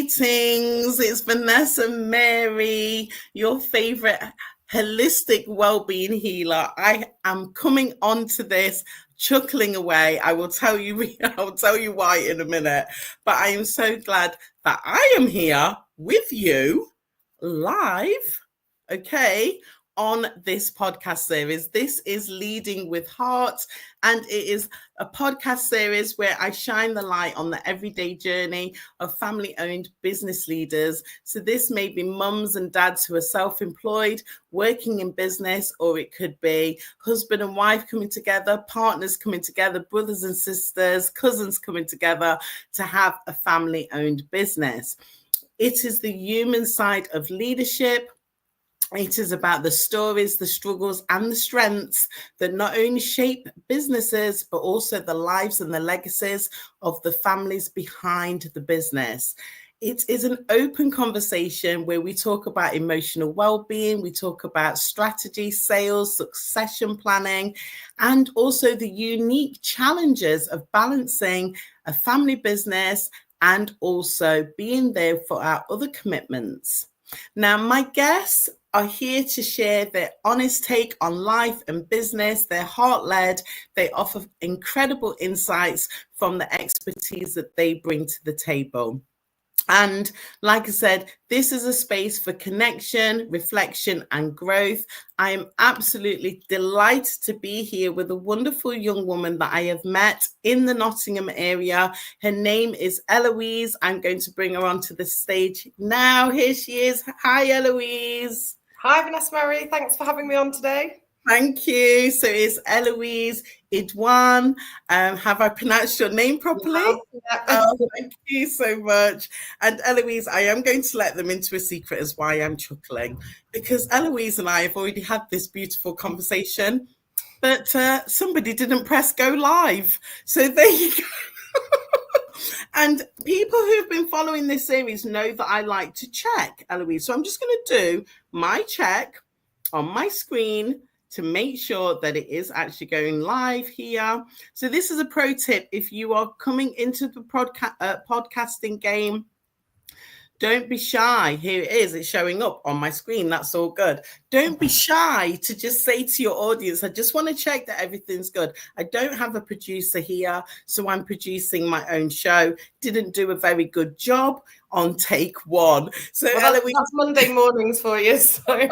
Greetings, it's Vanessa-Mary, your favorite holistic well-being healer. I am coming onto this chuckling away. I will tell you why in a minute, but I am so glad that I am here with you live, okay, on this podcast series. This is Leading with Heart, and it is a podcast series where I shine the light on the everyday journey of family-owned business leaders. So this may be mums and dads who are self-employed, working in business, or it could be husband and wife coming together, partners coming together, brothers and sisters, cousins coming together to have a family-owned business. It is the human side of leadership. It is about the stories, the struggles, and the strengths that not only shape businesses, but also the lives and the legacies of the families behind the business. It is an open conversation where we talk about emotional well-being, we talk about strategy, sales, succession planning, and also the unique challenges of balancing a family business and also being there for our other commitments. Now, my guests are here to share their honest take on life and business. They're heart-led. They offer incredible insights from the expertise that they bring to the table. And like I said, this is a space for connection, reflection, and growth. I am absolutely delighted to be here with a wonderful young woman that I have met in the Nottingham area. Her name is Eloise. I'm going to bring her onto the stage now. Here she is. Hi, Eloise. Hi, Vanessa-Mary. Thanks for having me on today. Thank you. So it's Eloise Idoine. Have I pronounced your name properly? Yeah. Oh, thank you so much. And Eloise, I am going to let them into a secret as why I'm chuckling, because Eloise and I have already had this beautiful conversation, but somebody didn't press go live. So there you go. And people who have been following this series know that I like to check, Eloise. So I'm just going to do my check on my screen to make sure that it is actually going live here. So this is a pro tip. If you are coming into the podcasting game, don't be shy. Here it is. It's showing up on my screen. That's all good. Don't be shy to just say to your audience, I just want to check that everything's good. I don't have a producer here, so I'm producing my own show. Didn't do a very good job on take one. So Eloise, that's Monday mornings for you. So.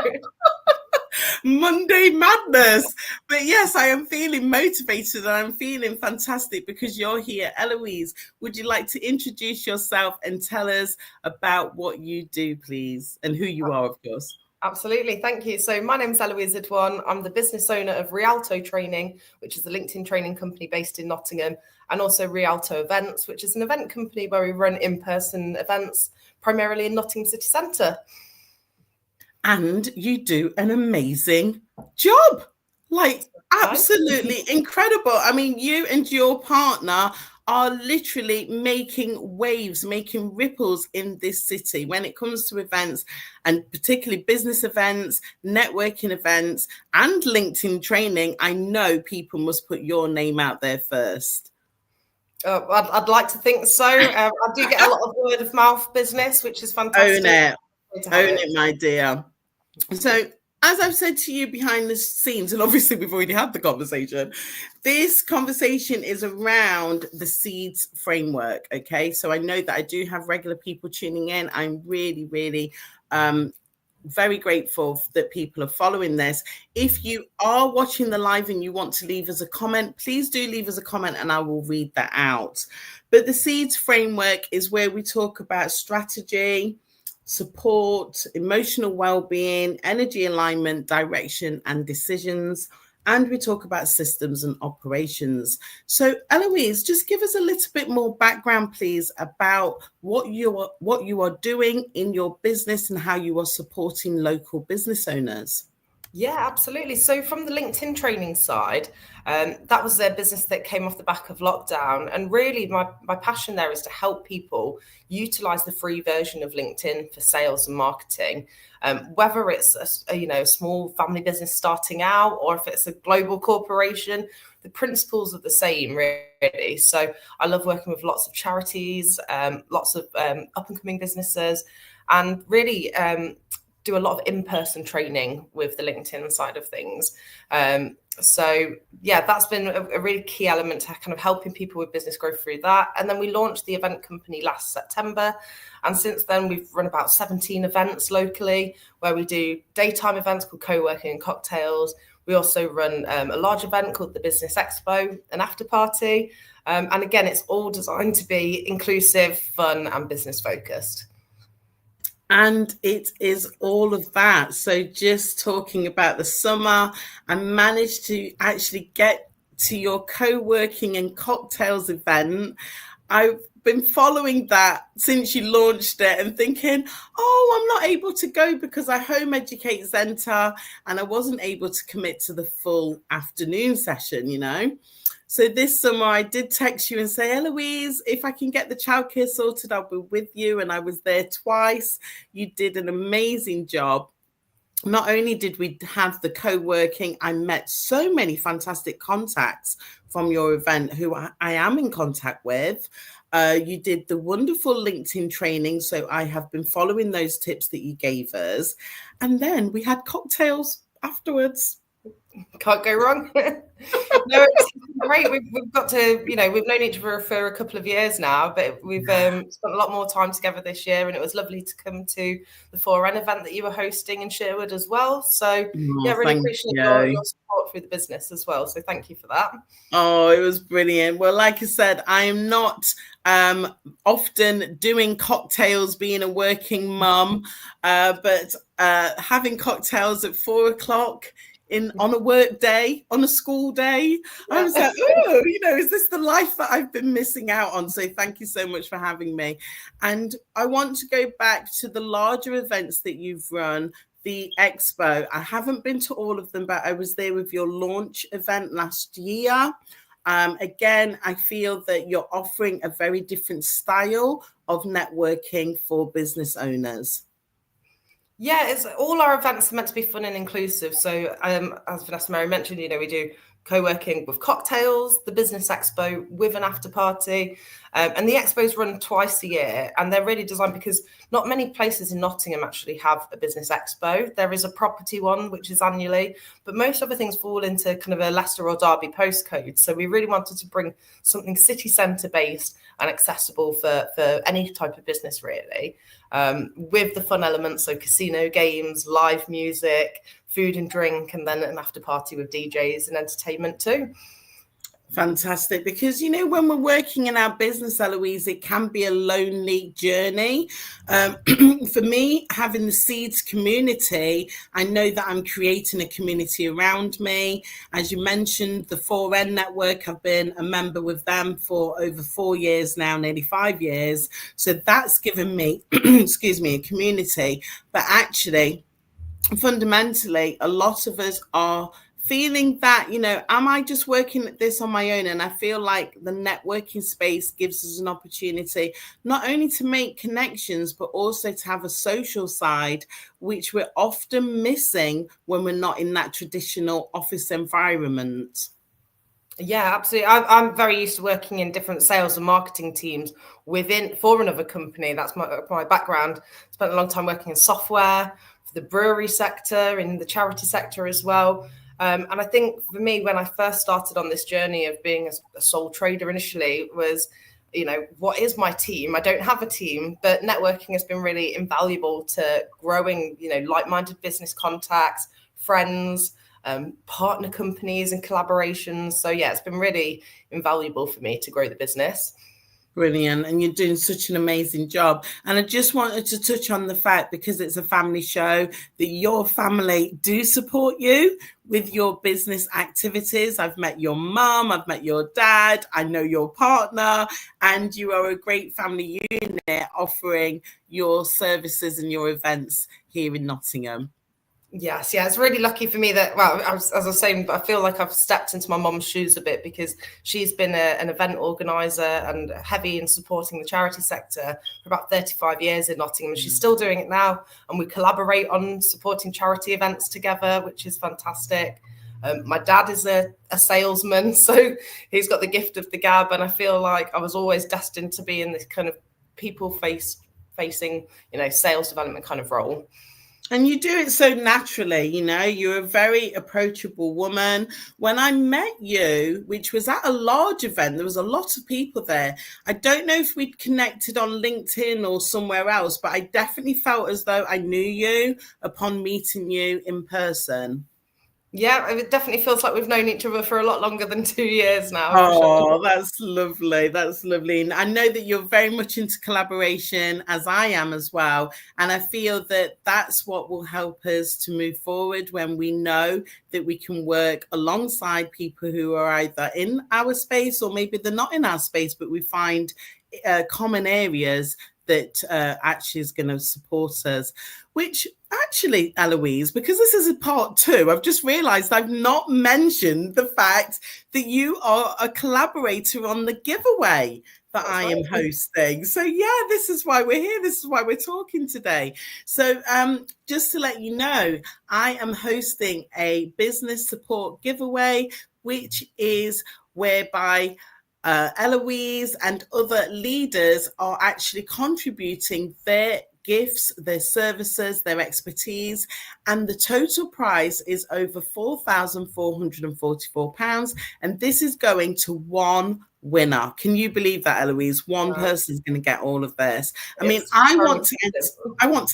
Monday madness. But yes, I am feeling motivated and I'm feeling fantastic because you're here. Eloise, would you like to introduce yourself and tell us about what you do, please, and who you are, of course? Absolutely. Thank you. So my name's Eloise Idoine. I'm the business owner of Rialto Training, which is a LinkedIn training company based in Nottingham, and also Rialto Events, which is an event company where we run in-person events, primarily in Nottingham City Centre. And you do an amazing job. Like, absolutely incredible. I mean, you and your partner are literally making waves, making ripples in this city when it comes to events, and particularly business events, networking events, and LinkedIn training. I know people must put your name out there first. I'd like to think so. I do get a lot of word of mouth business, which is fantastic. Own it, my dear. So, as I've said to you behind the scenes, and obviously we've already had the conversation, this conversation is around the SEEDS framework, okay? So I know that I do have regular people tuning in. I'm really, really very grateful that people are following this. If you are watching the live and you want to leave us a comment, please do leave us a comment and I will read that out. But the SEEDS framework is where we talk about strategy, support, emotional well-being, energy alignment, direction, and decisions. And we talk about systems and operations. So, Eloise, just give us a little bit more background, please, about what you are doing in your business and how you are supporting local business owners. Yeah, absolutely. So from the LinkedIn training side, that was a business that came off the back of lockdown. And really my passion there is to help people utilize the free version of LinkedIn for sales and marketing. Whether it's a small family business starting out or if it's a global corporation, the principles are the same really. So I love working with lots of charities, lots of up and coming businesses, and really do a lot of in-person training with the LinkedIn side of things. So yeah, that's been a really key element to kind of helping people with business growth through that. And then we launched the event company last September. And since then we've run about 17 events locally where we do daytime events called co-working and cocktails. We also run a large event called the Business Expo, an after party. And again, it's all designed to be inclusive, fun, and business focused. And it is all of that. So just talking about the summer, I managed to actually get to your co-working and cocktails event. I've been following that since you launched it and thinking, oh, I'm not able to go because I home educate Zenta and I wasn't able to commit to the full afternoon session. So this summer I did text you and say, Eloise, if I can get the childcare sorted, I'll be with you. And I was there twice. You did an amazing job. Not only did we have the co-working, I met so many fantastic contacts from your event who I am in contact with. You did the wonderful LinkedIn training. So I have been following those tips that you gave us. And then we had cocktails afterwards. Can't go wrong. No, it's great. We've got to, we've known each other for a couple of years now, but we've spent a lot more time together this year, and it was lovely to come to the 4N event that you were hosting in Sherwood as well. So yeah, really appreciate your support through the business as well. So thank you for that. Oh, it was brilliant. Well, like I said, I am not often doing cocktails being a working mum, but having cocktails at 4 o'clock on a work day, on a school day. Yeah. I was like, oh, is this the life that I've been missing out on? So thank you so much for having me. And I want to go back to the larger events that you've run, the expo. I haven't been to all of them, but I was there with your launch event last year. Again, I feel that you're offering a very different style of networking for business owners. Yeah, it's all our events are meant to be fun and inclusive. So as Vanessa-Mary mentioned, we do co-working with cocktails, the Business Expo with an after party. And the expos run twice a year, and they're really designed because not many places in Nottingham actually have a Business Expo. There is a property one, which is annually, but most other things fall into kind of a Leicester or Derby postcode. So we really wanted to bring something city centre based and accessible for any type of business, really, with the fun elements, so casino games, live music, food and drink, and then an after party with DJs and entertainment too. Fantastic. Because, when we're working in our business, Eloise, it can be a lonely journey. For me, having the Seeds community, I know that I'm creating a community around me. As you mentioned, the 4N network, I've been a member with them for over 4 years now, nearly 5 years. So that's given me, a community. But actually, fundamentally, a lot of us are feeling that, am I just working at this on my own? And I feel like the networking space gives us an opportunity not only to make connections, but also to have a social side, which we're often missing when we're not in that traditional office environment. Yeah, absolutely. I'm very used to working in different sales and marketing teams for another company. That's my background. Spent a long time working in software, for the brewery sector, in the charity sector as well. And I think for me, when I first started on this journey of being a sole trader initially, was, what is my team? I don't have a team, but networking has been really invaluable to growing, like-minded business contacts, friends, partner companies and collaborations. So yeah, it's been really invaluable for me to grow the business. Brilliant. And you're doing such an amazing job. And I just wanted to touch on the fact, because it's a family show, that your family do support you with your business activities. I've met your mum, I've met your dad, I know your partner, and you are a great family unit offering your services and your events here in Nottingham. Yes, yeah, it's really lucky for me that, well, as I was saying, I feel like I've stepped into my mom's shoes a bit, because she's been an event organizer and heavy in supporting the charity sector for about 35 years in Nottingham. And she's still doing it now. And we collaborate on supporting charity events together, which is fantastic. My dad is a salesman, so he's got the gift of the gab. And I feel like I was always destined to be in this kind of facing, sales development kind of role. And you do it so naturally, you're a very approachable woman. When I met you, which was at a large event, there was a lot of people there. I don't know if we'd connected on LinkedIn or somewhere else, but I definitely felt as though I knew you upon meeting you in person. Yeah, it definitely feels like we've known each other for a lot longer than 2 years now, for sure. Oh, that's lovely. That's lovely. And I know that you're very much into collaboration, as I am as well. And I feel that that's what will help us to move forward, when we know that we can work alongside people who are either in our space or maybe they're not in our space, but we find common areas that actually is going to support us. Which actually, Eloise, because this is a part 2, I've just realized I've not mentioned the fact that you are a collaborator on the giveaway that I am hosting. So yeah, this is why we're here. This is why we're talking today. So just to let you know, I am hosting a business support giveaway, which is whereby Eloise and other leaders are actually contributing their gifts, their services, their expertise, and the total prize is over £4,444. And this is going to one winner. Can you believe that, Eloise? One person is going to get all of this. I mean, I want to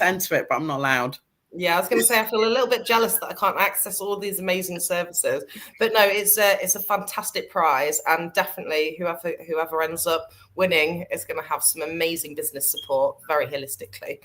enter it, but I'm not allowed. Yeah, I was going to say, I feel a little bit jealous that I can't access all these amazing services, but no, it's a fantastic prize, and definitely whoever ends up winning is going to have some amazing business support, very holistically.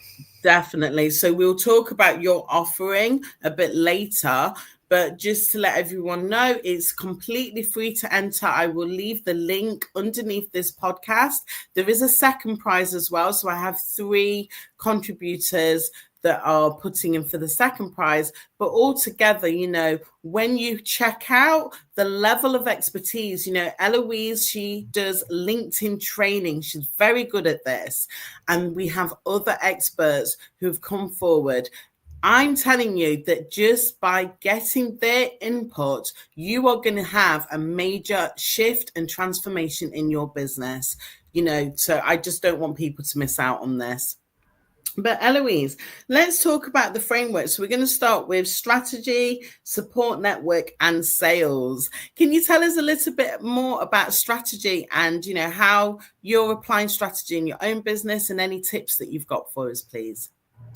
Definitely. So we'll talk about your offering a bit later, but just to let everyone know, it's completely free to enter. I will leave the link underneath this podcast. There is a second prize as well. So I have 3 contributors that are putting in for the second prize. But altogether, when you check out the level of expertise, Eloise, she does LinkedIn training. She's very good at this. And we have other experts who've come forward. I'm telling you that just by getting their input, you are going to have a major shift and transformation in your business. So I just don't want people to miss out on this. But Eloise, let's talk about the framework. So we're going to start with strategy, support network, and sales. Can you tell us a little bit more about strategy and, how you're applying strategy in your own business, and any tips that you've got for us, please?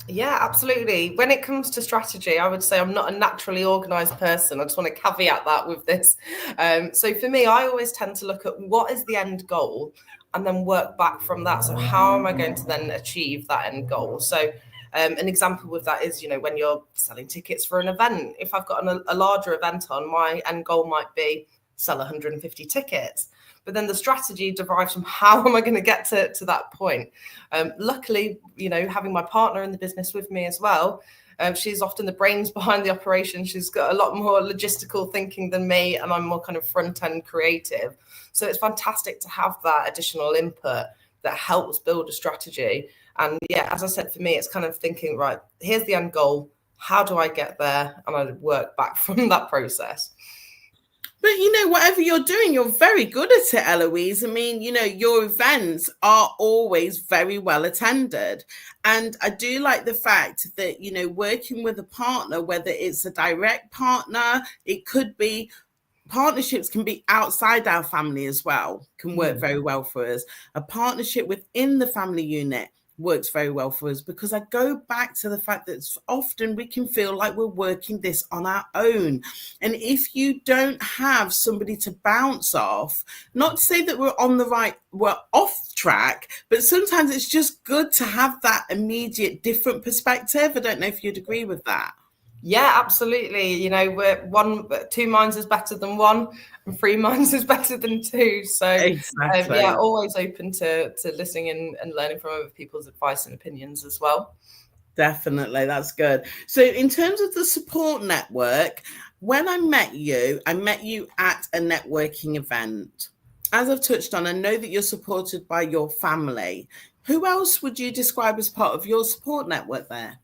Yeah, absolutely. When it comes to strategy, I would say I'm not a naturally organized person. I just want to caveat that with this. So for me, I always tend to look at what is the end goal and then work back from that. So how am I going to then achieve that end goal? So an example with that is, when you're selling tickets for an event, if I've got a larger event on, my end goal might be sell 150 tickets. But then the strategy derives from how am I going to get to that point? Luckily, having my partner in the business with me as well, she's often the brains behind the operation. She's got a lot more logistical thinking than me, and I'm more kind of front-end creative. So it's fantastic to have that additional input that helps build a strategy. And yeah, as I said, for me, it's kind of thinking, right, here's the end goal. How do I get there? And I work back from that process. But, whatever you're doing, you're very good at it, Eloise. I mean, your events are always very well attended. And I do like the fact that, working with a partner, whether it's a direct partner, it could be partnerships can be outside our family as well, can work very well for us. A partnership within the family unit works very well for us, because I go back to the fact that often we can feel like we're working this on our own. And if you don't have somebody to bounce off, not to say that we're off track, but sometimes it's just good to have that immediate different perspective. I don't know if you'd agree with that. Yeah, absolutely. We're 2 minds is better than 1, and 3 minds is better than 2. So exactly. Always open to listening and learning from other people's advice and opinions as well. Definitely, that's good. So, in terms of the support network, when I met you at a networking event. As I've touched on, I know that you're supported by your family. Who else would you describe as part of your support network there?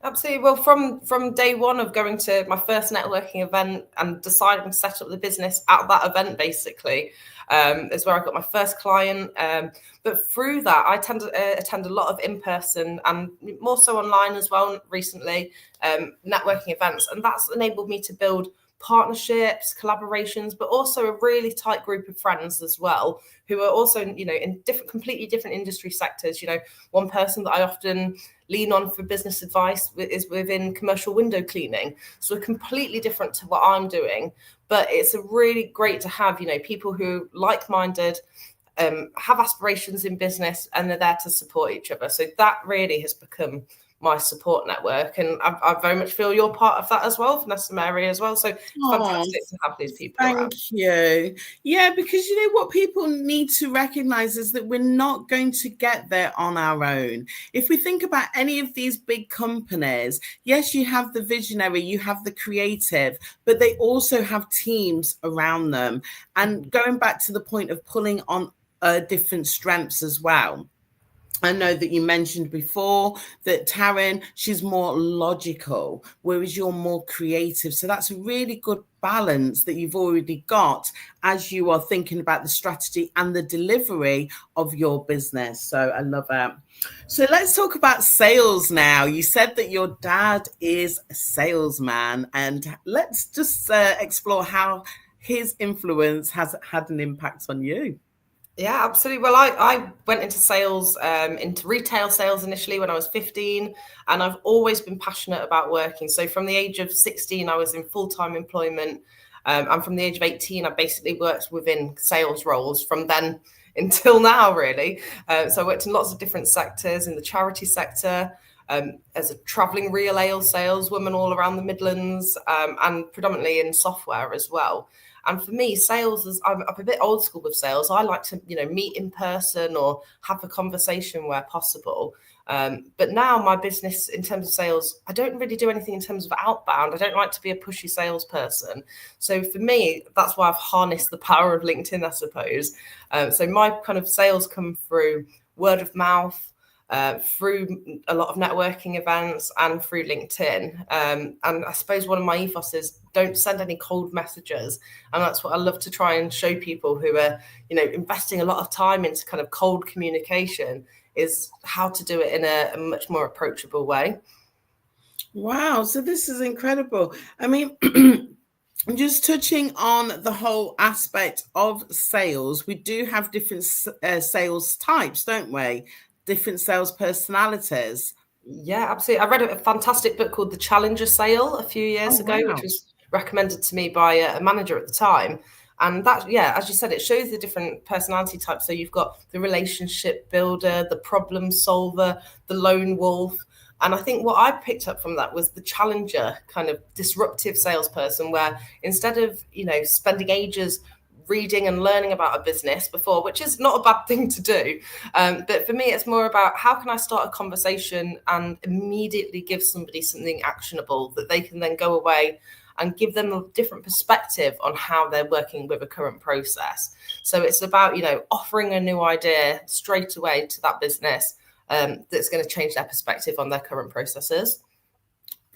Absolutely. Well, from day one of going to my first networking event and deciding to set up the business at that event, basically, is where I got my first client. But through that, I tend to attend a lot of in-person and more so online as well recently, networking events. And that's enabled me to build partnerships, collaborations, but also a really tight group of friends as well, who are also, in completely different industry sectors. One person that I often lean on for business advice is within commercial window cleaning. So completely different to what I'm doing, but it's a really great to have, people who like-minded, have aspirations in business, and they're there to support each other. So that really has become my support network, and I very much feel you're part of that as well, Vanessa-Mary as well. So it's Oh, fantastic to have these people thank around. you. Yeah, because you know what people need to recognize is that we're not going to get there on our own. If we think about any of these big companies, yes, you have the visionary, you have the creative, but they also have teams around them. And going back to the point of pulling on different strengths as well. I know that you mentioned before that Taryn, she's more logical, whereas you're more creative. So that's a really good balance that you've already got as you are thinking about the strategy and the delivery of your business. So I love that. So let's talk about sales now. You said that your dad is a salesman, and let's just explore how his influence has had an impact on you. Yeah, absolutely. Well, I went into sales, into retail sales initially when I was 15, and I've always been passionate about working. So from the age of 16, I was in full-time employment. And from the age of 18, I basically worked within sales roles from then until now, really. So I worked in lots of different sectors, in the charity sector, as a traveling real ale saleswoman all around the Midlands, and predominantly in software as well. And for me, sales is, I'm a bit old school with sales. I like to, meet in person or have a conversation where possible. But now my business in terms of sales, I don't really do anything in terms of outbound. I don't like to be a pushy salesperson. So for me, that's why I've harnessed the power of LinkedIn, I suppose. So my kind of sales come through word of mouth, through a lot of networking events and through LinkedIn. And I suppose one of my ethos is don't send any cold messages. And that's what I love to try and show people who are, investing a lot of time into kind of cold communication, is how to do it in a much more approachable way. Wow, so this is incredible. I mean, just touching on the whole aspect of sales, we do have different sales types, don't we? Different sales personalities. Yeah, absolutely. I read a fantastic book called The Challenger Sale a few Oh, years ago, which wow. was recommended to me by a manager at the time. And that, yeah, as you said, it shows the different personality types. So you've got the relationship builder, the problem solver, the lone wolf. And I think what I picked up from that was the challenger, kind of disruptive salesperson, where instead of, spending ages reading and learning about a business before, which is not a bad thing to do. But for me, it's more about how can I start a conversation and immediately give somebody something actionable that they can then go away and give them a different perspective on how they're working with a current process. So it's about, offering a new idea straight away to that business, that's going to change their perspective on their current processes.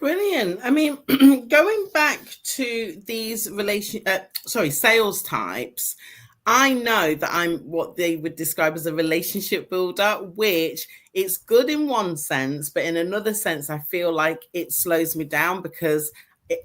Brilliant. I mean, going back to these sales types, I know that I'm what they would describe as a relationship builder, which it's good in one sense, but in another sense, I feel like it slows me down because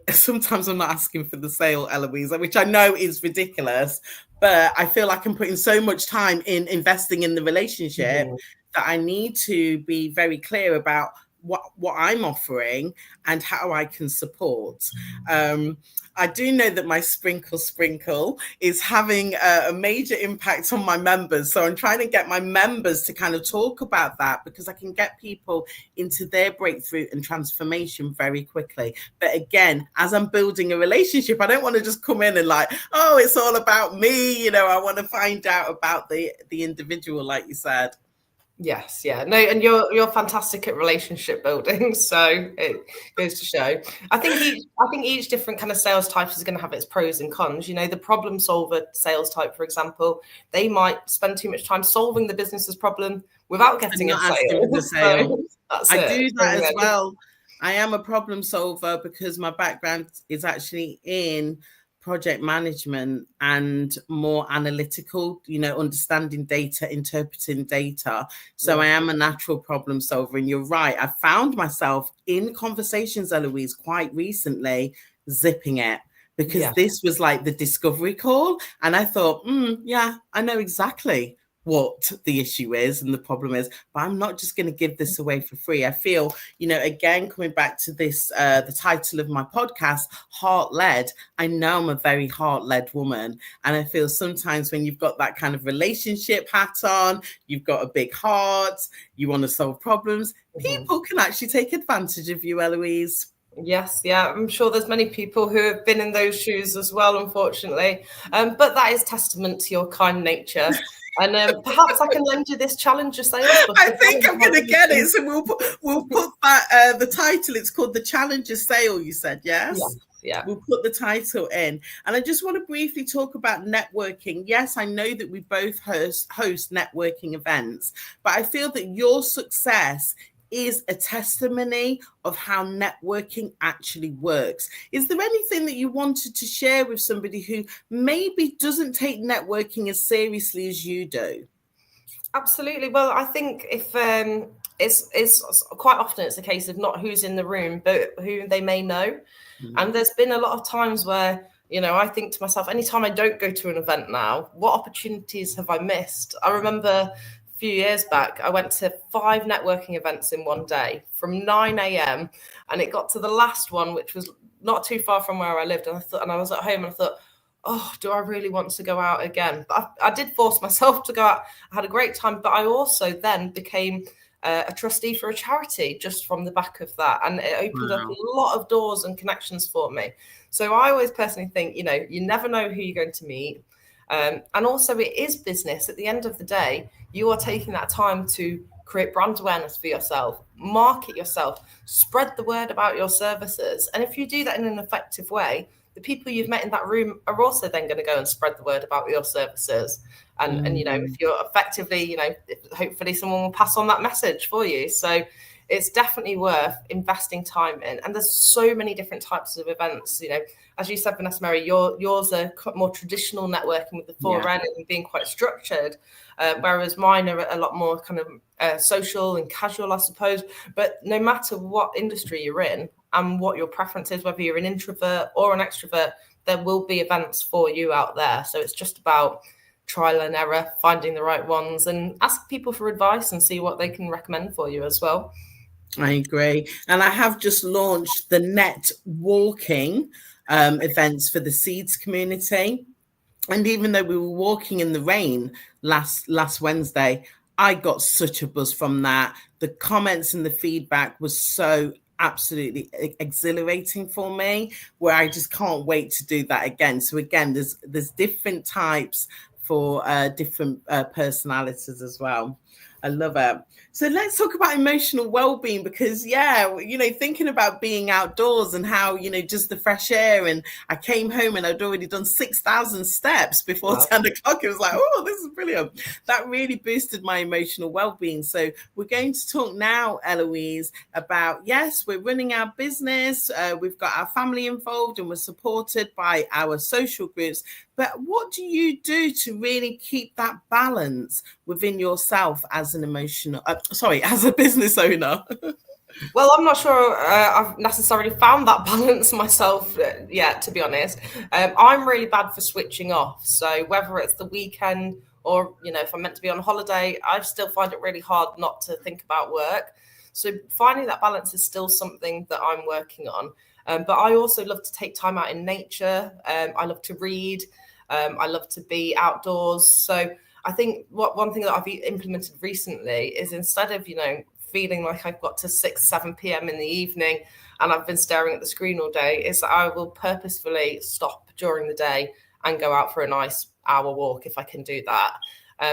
sometimes I'm not asking for the sale, Eloise, which I know is ridiculous, but I feel like I'm putting so much time in investing in the relationship Mhm. that I need to be very clear about what I'm offering and how I can support. I do know that my sprinkle is having a major impact on my members. So I'm trying to get my members to kind of talk about that because I can get people into their breakthrough and transformation very quickly. But again, as I'm building a relationship, I don't want to just come in and like, oh, it's all about me. I want to find out about the individual, like you said. Yes, yeah, no, and you're fantastic at relationship building, so it goes to show. I think each different kind of sales type is going to have its pros and cons. You know, the problem solver sales type, for example, they might spend too much time solving the business's problem without And getting a not asking for sale. the sale. So that's I it. do So, that as yeah, well. I am a problem solver because my background is actually in project management and more analytical, understanding data, interpreting data. So yeah, I am a natural problem solver. And you're right. I found myself in conversations, Eloise, quite recently, zipping it because yeah. this was like the discovery call. And I thought, yeah, I know exactly what the issue is and the problem is, but I'm not just going to give this away for free. I feel, again, coming back to this, the title of my podcast, Heart Led, I know I'm a very heart led woman. And I feel sometimes when you've got that kind of relationship hat on, you've got a big heart, you want to solve problems, Mhm. people can actually take advantage of you, Eloise. Yes, yeah, I'm sure there's many people who have been in those shoes as well, unfortunately. But that is testament to your kind nature. And perhaps I can lend you this challenger sales book I as well think and I'm help going to you get it. to. So we'll put that the title. It's called the Challenger Sale. You said Yeah, yes. yeah. We'll put the title in, and I just want to briefly talk about networking. Yes, I know that we both host networking events, but I feel that your success is a testimony of how networking actually works. Is there anything that you wanted to share with somebody who maybe doesn't take networking as seriously as you do? Absolutely. Well, I think if it's quite often it's a case of not who's in the room, but who they may know. And there's been a lot of times where, I think to myself, anytime I don't go to an event now, what opportunities have I missed? I remember a few years back, I went to 5 networking events in one day from 9 a.m. and it got to the last one, which was not too far from where I lived. And I was at home and I thought, oh, do I really want to go out again? But I did force myself to go out. I had a great time, but I also then became a trustee for a charity just from the back of that. And it opened up a Wow. lot of doors and connections for me. So I always personally think, you never know who you're going to meet. And also, it is business. At the end of the day, you are taking that time to create brand awareness for yourself, market yourself, spread the word about your services. And if you do that in an effective way, the people you've met in that room are also then going to go and spread the word about your services. And if Mm. you're effectively, hopefully someone will pass on that message for you. So it's definitely worth investing time in. And there's so many different types of events. As you said, Vanessa-Mary, yours are more traditional networking with the Yeah. forerun and being quite structured, whereas mine are a lot more kind of social and casual, I suppose. But no matter what industry you're in and what your preference is, whether you're an introvert or an extrovert, there will be events for you out there. So it's just about trial and error, finding the right ones, and ask people for advice and see what they can recommend for you as well. I agree. And I have just launched the net walking events for the Seeds community. And even though we were walking in the rain last Wednesday, I got such a buzz from that. The comments and the feedback was so absolutely exhilarating for me, where I just can't wait to do that again. So again, there's different types for different personalities as well. I love it. So let's talk about emotional well-being because thinking about being outdoors and how, just the fresh air, and I came home and I'd already done 6,000 steps before Wow. 10 o'clock. It was like, oh, this is brilliant. That really boosted my emotional well-being. So we're going to talk now, Eloise, about, yes, we're running our business. We've got our family involved and we're supported by our social groups. But what do you do to really keep that balance within yourself as an as a business owner? Well, I'm not sure I've necessarily found that balance myself yet, to be honest. I'm really bad for switching off. So whether it's the weekend or, if I'm meant to be on holiday, I still find it really hard not to think about work. So finding that balance is still something that I'm working on. But I also love to take time out in nature. I love to read. I love to be outdoors. So I think one thing that I've implemented recently is instead of, feeling like I've got to 6, 7 p.m. in the evening and I've been staring at the screen all day, is that I will purposefully stop during the day and go out for a nice hour walk if I can do that.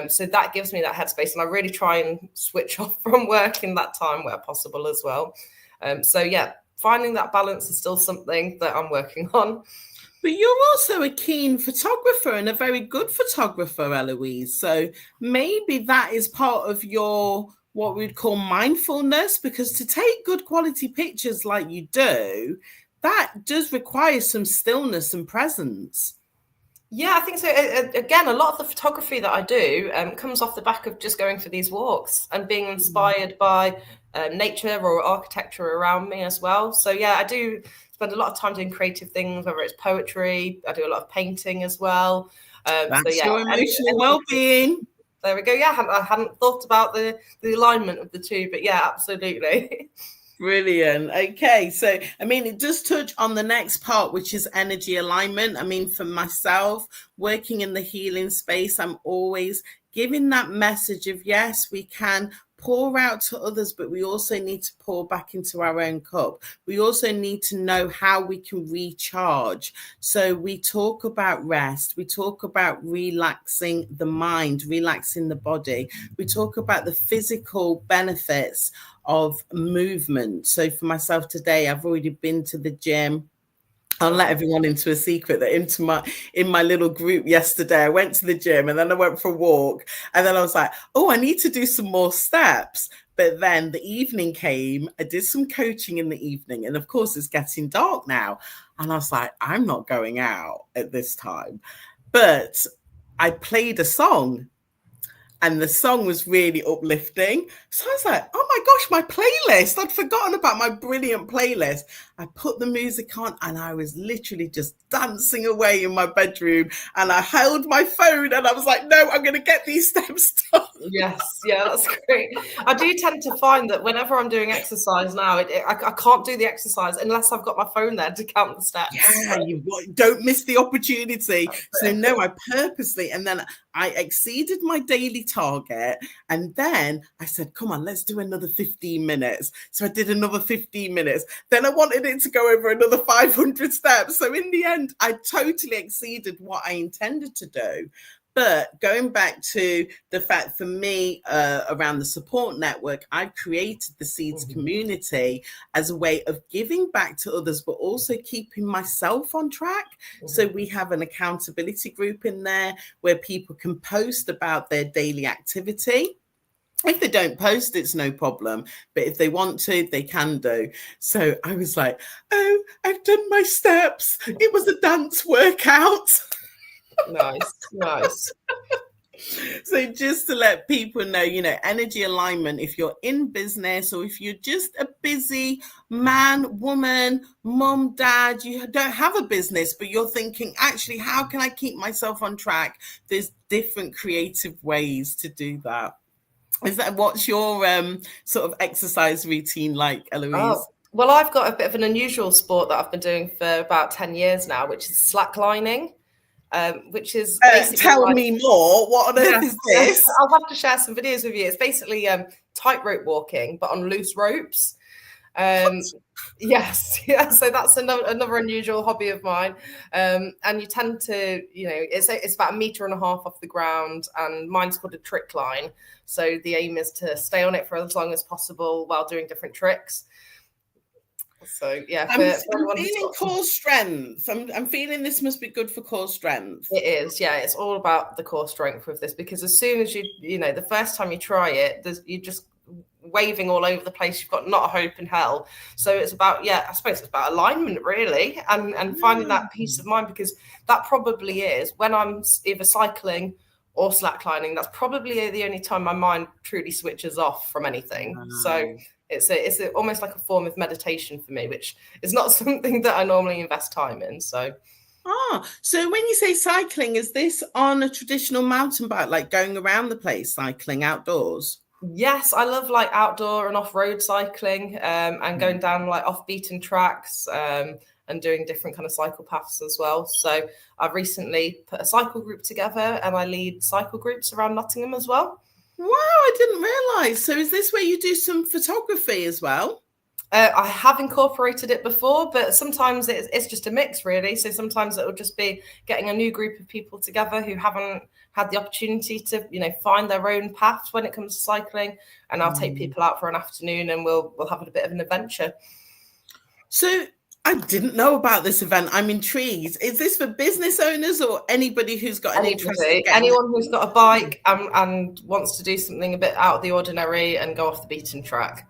So that gives me that headspace, and I really try and switch off from work in that time where possible as well. So yeah, finding that balance is still something that I'm working on. But you're also a keen photographer and a very good photographer, Eloise. So maybe that is part of your what we'd call mindfulness, because to take good quality pictures like you do, that does require some stillness and presence. Yeah, I think so. Again, a lot of the photography that I do comes off the back of just going for these walks and being inspired by nature or architecture around me as well. So yeah, I do spend a lot of time doing creative things, whether it's poetry. I do a lot of painting as well. That's so yeah, your emotional well-being. There we go. Yeah, I hadn't thought about the alignment of the two, but yeah, absolutely. Brilliant. Okay. So, I mean, it does touch on the next part, which is energy alignment. I mean, for myself, working in the healing space, I'm always giving that message of yes, we can pour out to others, but we also need to pour back into our own cup. We also need to know how we can recharge. So we talk about rest. We talk about relaxing the mind, relaxing the body. We talk about the physical benefits of movement. So for myself today, I've already been to the gym. I'll let everyone into a secret that in my little group yesterday, I went to the gym and then I went for a walk, and then I was like, oh, I need to do some more steps. But then the evening came, I did some coaching in the evening, and of course it's getting dark now. And I was like, I'm not going out at this time. But I played a song, and the song was really uplifting. So I was like, oh my gosh, my playlist. I'd forgotten about my brilliant playlist. I put the music on and I was literally just dancing away in my bedroom, and I held my phone and I was like, no, I'm going to get these steps done. Yes, yeah, that's great. I do tend to find that whenever I'm doing exercise now, I can't do the exercise unless I've got my phone there to count the steps. Yeah, you don't miss the opportunity. So no, I purposely, and then I exceeded my daily target, and then I said, come on, let's do another 15 minutes. So I did another 15 minutes. Then I wanted it to go over another 500 steps. So in the end, I totally exceeded what I intended to do. But going back to the fact for me around the support network, I've created the Seeds community as a way of giving back to others, but also keeping myself on track. So we have an accountability group in there where people can post about their daily activity. If they don't post, it's no problem. But if they want to, they can do. So I was like, oh, I've done my steps. It was a dance workout. Nice. So just to let people know, energy alignment, if you're in business or if you're just a busy man, woman, mom, dad, you don't have a business, but you're thinking, actually, how can I keep myself on track? There's different creative ways to do that. What's your sort of exercise routine like, Eloise? Oh, well, I've got a bit of an unusual sport that I've been doing for about 10 years now, which is slacklining. Which is tell me more. What on earth is this? I'll have to share some videos with you. It's basically tightrope walking, but on loose ropes. Yes, yeah. So that's another unusual hobby of mine. And you tend to, it's about 1.5 meters off the ground, and mine's called a trick line. So the aim is to stay on it for as long as possible while doing different tricks. So yeah, I'm feeling core strength. I'm feeling this must be good for core strength. It is, yeah. It's all about the core strength with this, because as soon as the first time you try it, you're just waving all over the place. You've got not a hope in hell. So it's about, I suppose it's about alignment really, and finding that peace of mind, because that probably is when I'm either cycling or slacklining. That's probably the only time my mind truly switches off from anything. So it's almost like a form of meditation for me, which is not something that I normally invest time in. So when you say cycling, is this on a traditional mountain bike, like going around the place, cycling outdoors? Yes, I love like outdoor and off-road cycling, and going down like off-beaten tracks, and doing different kind of cycle paths as well. So I've recently put a cycle group together, and I lead cycle groups around Nottingham as well. Wow, I didn't realise. So is this where you do some photography as well? I have incorporated it before, but sometimes it's just a mix, really. So sometimes it will just be getting a new group of people together who haven't had the opportunity to, find their own path when it comes to cycling. And I'll take people out for an afternoon, and we'll have a bit of an adventure. So I didn't know about this event. I'm intrigued. Is this for business owners or anybody who's got an interest in getting anyone who's got a bike and wants to do something a bit out of the ordinary and go off the beaten track?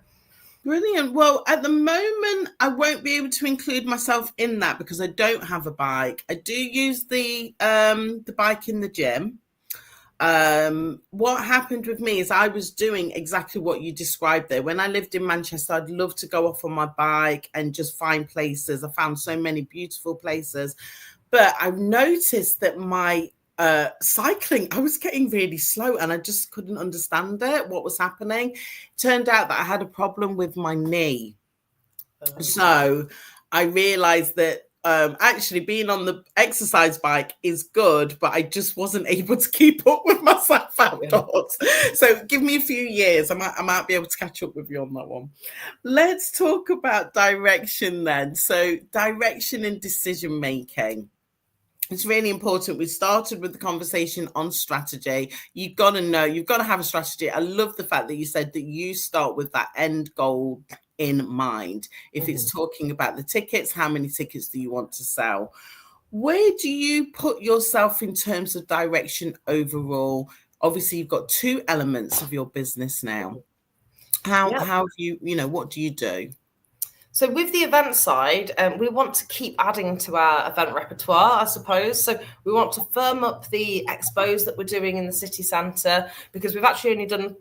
Brilliant. Well, at the moment, I won't be able to include myself in that because I don't have a bike. I do use the bike in the gym. What happened with me is I was doing exactly what you described there. When I lived in Manchester, I'd love to go off on my bike and just find places. I found so many beautiful places, but I've noticed that my cycling, I was getting really slow and I just couldn't understand it, what was happening. Turned out that I had a problem with my knee. So I realized that actually being on the exercise bike is good, but I just wasn't able to keep up with myself outdoors. So give me a few years. I might be able to catch up with you on that one. Let's talk about direction then. So direction and decision making. It's really important. We started with the conversation on strategy. You've got to know, you've got to have a strategy. I love the fact that you said that you start with that end goal in mind. If it's talking about the tickets, how many tickets do you want to sell? Where do you put yourself in terms of direction overall? Obviously, you've got two elements of your business now. How do what do you do? So with the event side, we want to keep adding to our event repertoire, I suppose. So we want to firm up the expos that we're doing in the city centre, because we've actually only done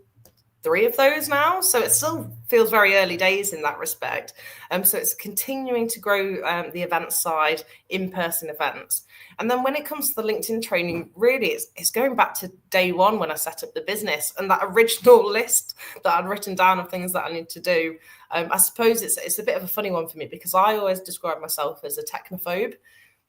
3 of those now. So it still feels very early days in that respect. So it's continuing to grow the event side, in-person events. And then when it comes to the LinkedIn training, really it's going back to day one when I set up the business, and that original list that I'd written down of things that I need to do. I suppose it's a bit of a funny one for me, because I always describe myself as a technophobe,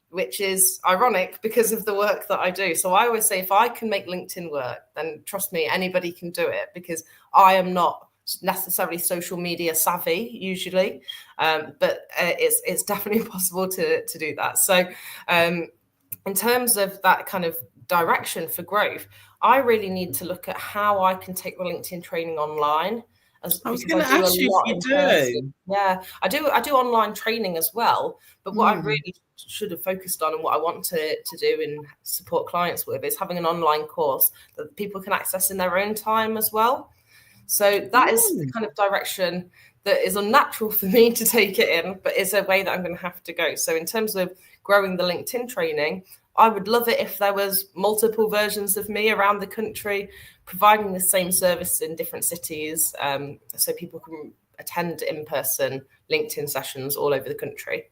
which is ironic because of the work that I do. So I always say, if I can make LinkedIn work, then trust me, anybody can do it, because I am not necessarily social media savvy usually, but it's definitely possible to do that. So in terms of that kind of direction for growth, I really need to look at how I can take the LinkedIn training online. I was going to ask you if you do. Yeah, I do online training as well. But what I really should have focused on, and what I want to do and support clients with, is having an online course that people can access in their own time as well. So that is the kind of direction that is unnatural for me to take it in, but it's a way that I'm going to have to go. So in terms of growing the LinkedIn training, I would love it if there was multiple versions of me around the country providing the same service in different cities, so people can attend in-person LinkedIn sessions all over the country.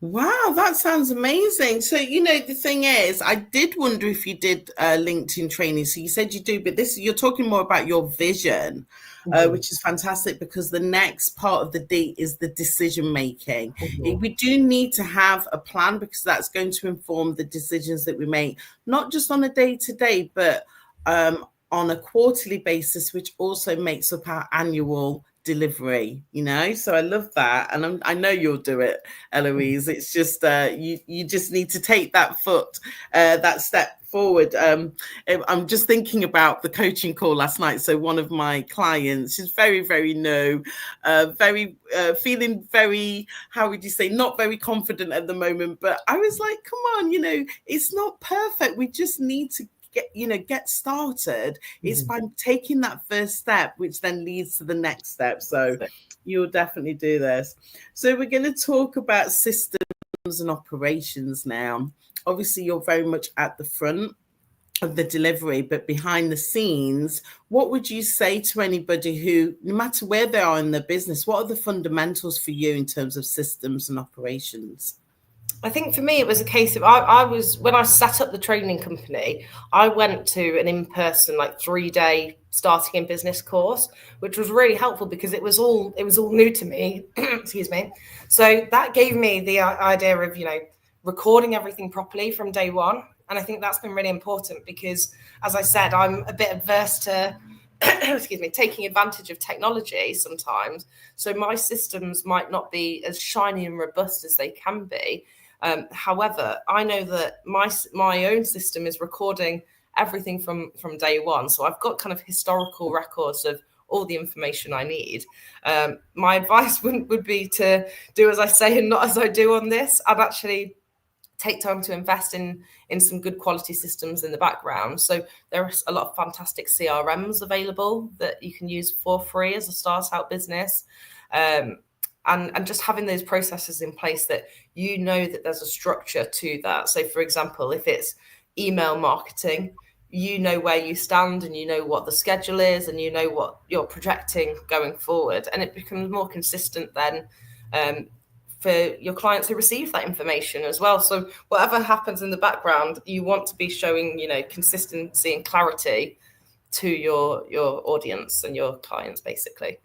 Wow, that sounds amazing. So, the thing is, I did wonder if you did LinkedIn training. So you said you do, but you're talking more about your vision, which is fantastic, because the next part of the D is the decision making. We do need to have a plan, because that's going to inform the decisions that we make, not just on a day-to-day, but on a quarterly basis, which also makes up our annual delivery, so I love that, and I know you'll do it, Eloise. It's just you just need to take that that step forward. I'm just thinking about the coaching call last night. So one of my clients, she's very, very new, feeling very, how would you say, not very confident at the moment, but I was like, come on, it's not perfect, we just need to get started. It's by taking that first step, which then leads to the next step. So you'll definitely do this. So we're going to talk about systems and operations now. Obviously, you're very much at the front of the delivery, but behind the scenes, what would you say to anybody who, no matter where they are in their business, what are the fundamentals for you in terms of systems and operations? I think for me, it was a case of when I set up the training company, I went to an in-person 3-day starting in business course, which was really helpful because it was all new to me. Excuse me. So that gave me the idea of, recording everything properly from day one. And I think that's been really important because, as I said, I'm a bit adverse to excuse me, taking advantage of technology sometimes. So my systems might not be as shiny and robust as they can be. However, I know that my own system is recording everything from day one. So I've got kind of historical records of all the information I need. My advice would be to do as I say and not as I do on this. I'd actually take time to invest in some good quality systems in the background. So there are a lot of fantastic CRMs available that you can use for free as a start-out business. And just having those processes in place that you know that there's a structure to that. So for example, if it's email marketing, you know where you stand and you know what the schedule is and you know what you're projecting going forward. And it becomes more consistent then for your clients who receive that information as well. So whatever happens in the background, you want to be showing, you know, consistency and clarity to your audience and your clients, basically.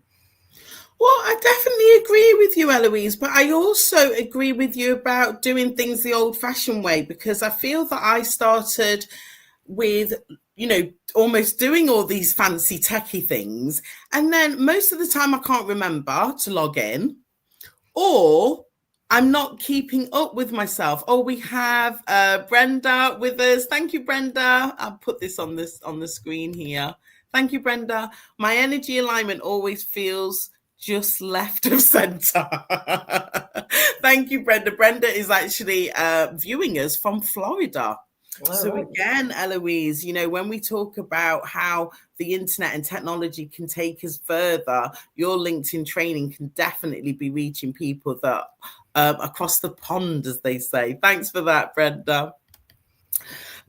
Well, I definitely agree with you, Eloise, but I also agree with you about doing things the old-fashioned way, because I feel that I started with, you know, almost doing all these fancy techie things, and then most of the time I can't remember to log in, or I'm not keeping up with myself. Oh, we have Brenda with us. Thank you, Brenda. I'll put this on the screen here. Thank you, Brenda. My energy alignment always feels just left of center. Thank you, Brenda. Brenda is actually viewing us from Florida. So again, Eloise, you know, when we talk about how the internet and technology can take us further, your LinkedIn training can definitely be reaching people that across the pond, as they say. Thanks for that, Brenda.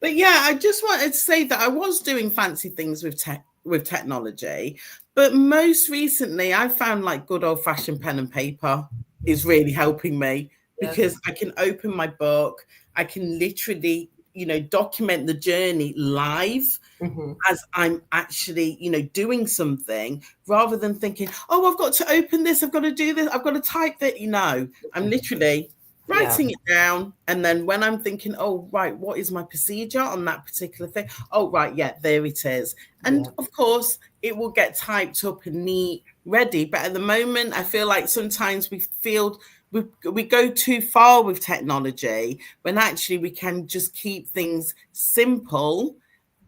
But yeah, I just wanted to say that I was doing fancy things with technology, but most recently I found like good old-fashioned pen and paper is really helping me, because I can open my book, I can literally, you know, document the journey live as I'm actually, you know, doing something, rather than thinking, oh, I've got to open this, I've got to do this, I've got to type that. You know, I'm literally writing it down. And then when I'm thinking, oh, right, what is my procedure on that particular thing? Oh, right, yeah, there it is. And of course, it will get typed up and neat, ready. But at the moment, I feel like sometimes we go too far with technology, when actually we can just keep things simple,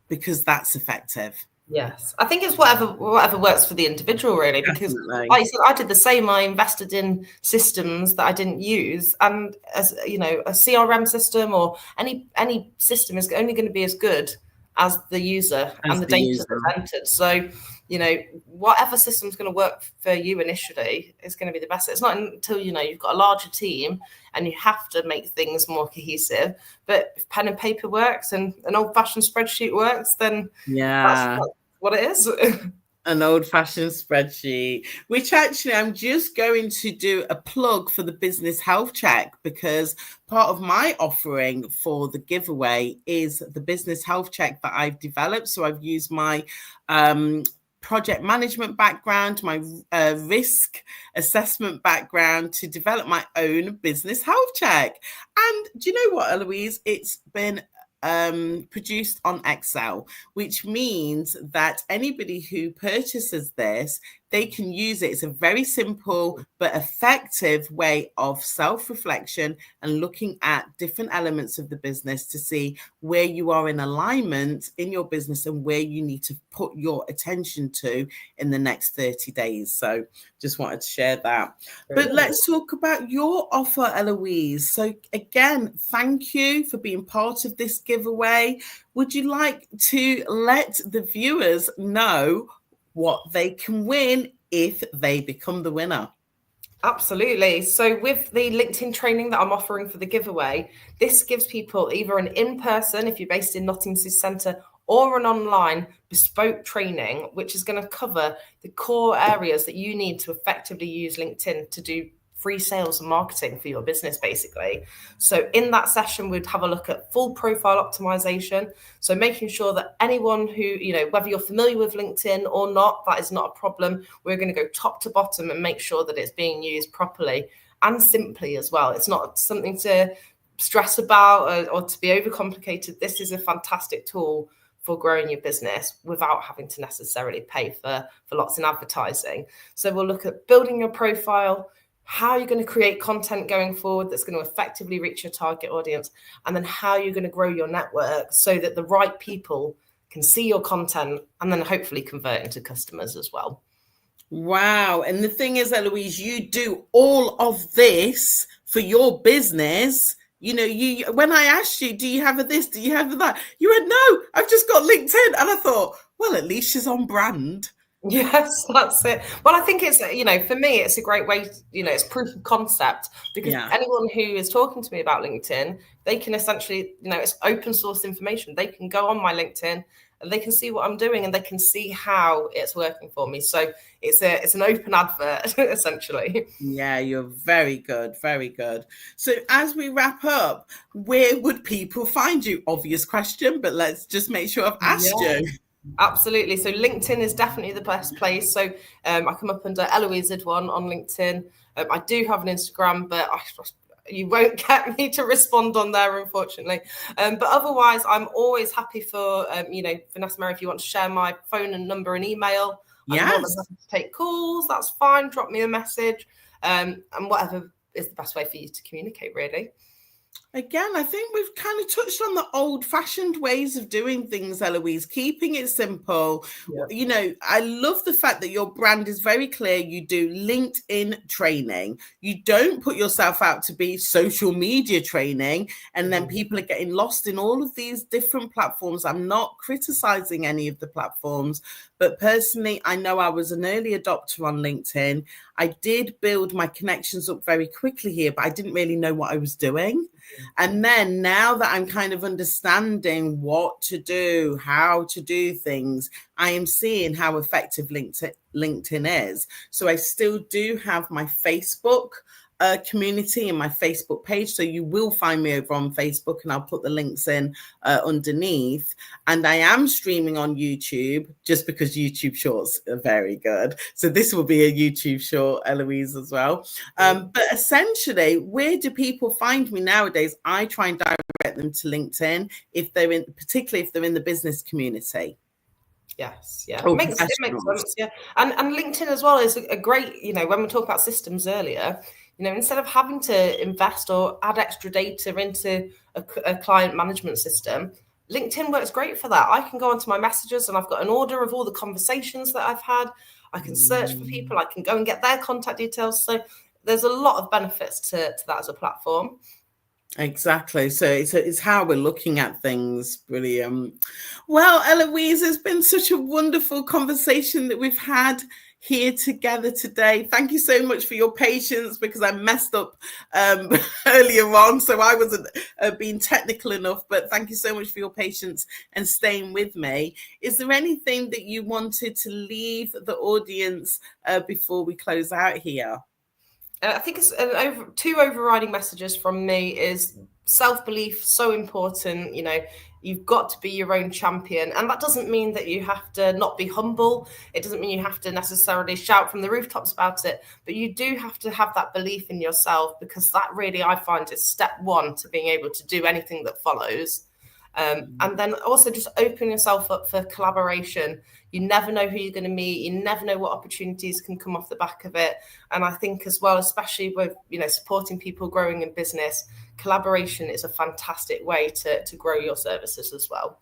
because that's effective. Yes, I think it's whatever works for the individual, really. Because, like I said, I did the same. I invested in systems that I didn't use, and as you know, a CRM system or any system is only going to be as good as the user and the data that's entered. So, you know, whatever system's going to work for you initially is going to be the best. It's not until, you know, you've got a larger team and you have to make things more cohesive. But if pen and paper works and an old-fashioned spreadsheet works, then that's what it is. An old-fashioned spreadsheet, which actually I'm just going to do a plug for the business health check, because part of my offering for the giveaway is the business health check that I've developed. So I've used my project management background, my risk assessment background to develop my own business health check. And do you know what, Eloise? It's been produced on Excel, which means that anybody who purchases this, they can use it. It's a very simple but effective way of self-reflection and looking at different elements of the business to see where you are in alignment in your business and where you need to put your attention to in the next 30 days. So just wanted to share that. But let's talk about your offer, Eloise. So again, thank you for being part of this giveaway. Would you like to let the viewers know what they can win if they become the winner? Absolutely. So with the LinkedIn training that I'm offering for the giveaway, this gives people either an in-person, if you're based in Nottingham City Centre, or an online bespoke training, which is going to cover the core areas that you need to effectively use LinkedIn to do free sales and marketing for your business, basically. So in that session, we'd have a look at full profile optimization. So making sure that anyone who, you know, whether you're familiar with LinkedIn or not, that is not a problem. We're going to go top to bottom and make sure that it's being used properly and simply as well. It's not something to stress about or to be overcomplicated. This is a fantastic tool for growing your business without having to necessarily pay for lots in advertising. So we'll look at building your profile, how you're going to create content going forward that's going to effectively reach your target audience, and then how you're going to grow your network so that the right people can see your content and then hopefully convert into customers as well. Wow. And the thing is, Eloise, you do all of this for your business. You know, when I asked you, do you have a this? Do you have a that? You went, no, I've just got LinkedIn. And I thought, well, at least she's on brand. Yes, that's it. Well, I think it's, you know, for me, it's a great way, you know, it's proof of concept, because anyone who is talking to me about LinkedIn, they can essentially, you know, it's open source information. They can go on my LinkedIn and they can see what I'm doing and they can see how it's working for me. So it's an open advert, essentially. Yeah, you're very good. Very good. So as we wrap up, where would people find you? Obvious question, but let's just make sure I've asked you. Absolutely. So LinkedIn is definitely the best place. So I come up under Eloise Idoine on LinkedIn. I do have an Instagram, but you won't get me to respond on there, unfortunately. But otherwise, I'm always happy for, you know, Vanessa-Mary, if you want to share my phone and number and email, I'm more than happy to take calls. That's fine. Drop me a message, and whatever is the best way for you to communicate, really. Again, I think we've kind of touched on the old-fashioned ways of doing things, Eloise, keeping it simple. Yeah. You know, I love the fact that your brand is very clear. You do LinkedIn training. You don't put yourself out to be social media training, and then people are getting lost in all of these different platforms. I'm not criticizing any of the platforms, but personally, I know I was an early adopter on LinkedIn. I did build my connections up very quickly here, but I didn't really know what I was doing. And then now that I'm kind of understanding what to do, how to do things, I am seeing how effective LinkedIn is. So I still do have my Facebook community and my Facebook page. So you will find me over on Facebook, and I'll put the links in underneath. And I am streaming on YouTube just because YouTube shorts are very good. So this will be a YouTube short, Eloise, as well. But essentially, where do people find me nowadays? I try and direct them to LinkedIn particularly if they're in the business community. Yes, yeah, it makes sense, yeah. And LinkedIn as well is a great, you know, when we talk about systems earlier, you know, instead of having to invest or add extra data into a client management system, LinkedIn works great for that. I can go onto my messages and I've got an order of all the conversations that I've had. I can search for people. I can go and get their contact details. So there's a lot of benefits to that as a platform. Exactly. So it's how we're looking at things. Brilliant. Well, Eloise, it's been such a wonderful conversation that we've had here together today. Thank you so much for your patience, because I messed up earlier on, so I wasn't being technical enough, but thank you so much for your patience and staying with me. Is there anything that you wanted to leave the audience before we close out here? I think it's two overriding messages from me is self-belief, so important. You know, you've got to be your own champion. And that doesn't mean that you have to not be humble. It doesn't mean you have to necessarily shout from the rooftops about it. But you do have to have that belief in yourself, because that really, I find, is step one to being able to do anything that follows. And then also just open yourself up for collaboration. You never know who you're going to meet. You never know what opportunities can come off the back of it. And I think as well, especially with, you know, supporting people growing in business, collaboration is a fantastic way to grow your services as well.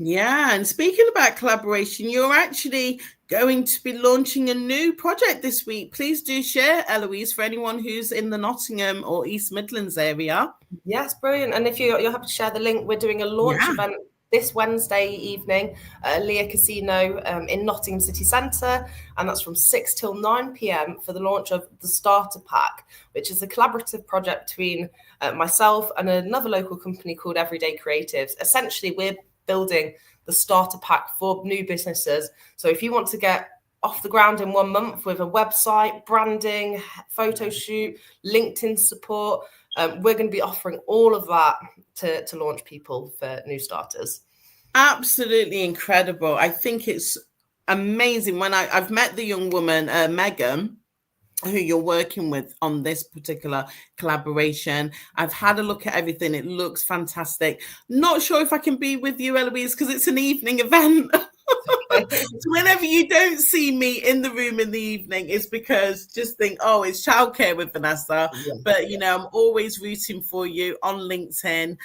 Yeah, and speaking about collaboration, you're actually going to be launching a new project this week. Please do share, Eloise, for anyone who's in the Nottingham or East Midlands area. Yes, brilliant. And if you're happy to share the link, we're doing a launch event this Wednesday evening at Leah Casino in Nottingham City Centre, and that's from 6 till 9 p.m. for the launch of the Starter Pack, which is a collaborative project between myself and another local company called Everyday Creatives. Essentially, we're building the Starter Pack for new businesses. So if you want to get off the ground in 1 month with a website, branding, photo shoot, LinkedIn support, we're going to be offering all of that to launch people for new starters. Absolutely incredible. I think it's amazing. When I've met the young woman, Megan, who you're working with on this particular collaboration. I've had a look at everything. It looks fantastic. Not sure if I can be with you, Eloise, because it's an evening event. So whenever you don't see me in the room in the evening, it's because just think, oh, it's childcare with Vanessa. Yeah. But, you know, I'm always rooting for you on LinkedIn,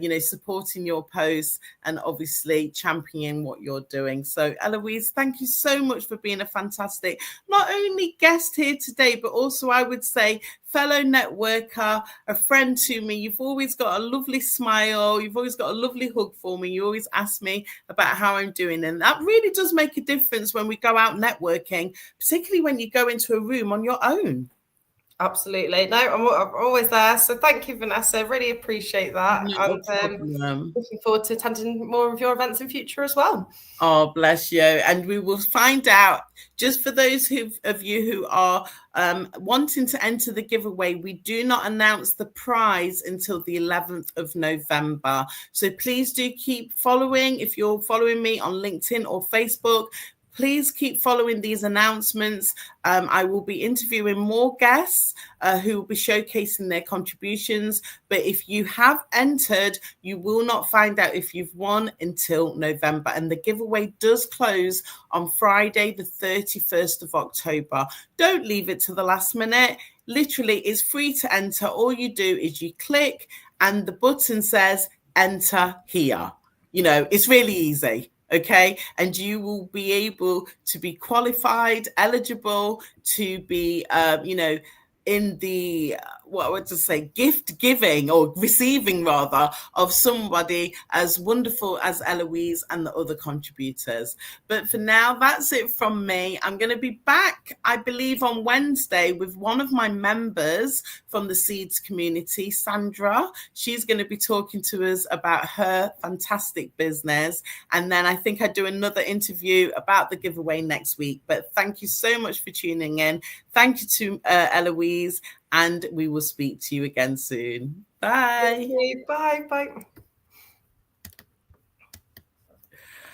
you know, supporting your posts and obviously championing what you're doing. So, Eloise, thank you so much for being a fantastic, not only guest here today, but also I would say fellow networker, a friend to me. You've always got a lovely smile. You've always got a lovely hug for me. You always ask me about how I'm doing. And that really does make a difference when we go out networking, particularly when you go into a room on your own. Absolutely. No, I'm always there. So thank you, Vanessa. Really appreciate that. No And problem. looking forward to attending more of your events in future as well. Oh, bless you. And we will find out, just for those of you who are wanting to enter the giveaway, we do not announce the prize until the 11th of November. So please do keep following. If you're following me on LinkedIn or Facebook, please keep following these announcements. I will be interviewing more guests who will be showcasing their contributions. But if you have entered, you will not find out if you've won until November. And the giveaway does close on Friday, the 31st of October. Don't leave it to the last minute. Literally, it's free to enter. All you do is you click and the button says enter here. You know, it's really easy. Okay, and you will be able to be qualified, eligible to be, you know, in the what I would just say gift giving or receiving rather of somebody as wonderful as Eloise and the other contributors. But for now, that's it from me. I'm going to be back, I believe, on Wednesday with one of my members from the Seeds community, Sandra. She's going to be talking to us about her fantastic business. And then I think I do another interview about the giveaway next week. But thank you so much for tuning in. Thank you to Eloise, and we will speak to you again soon. Bye. Thank you. Bye. Bye.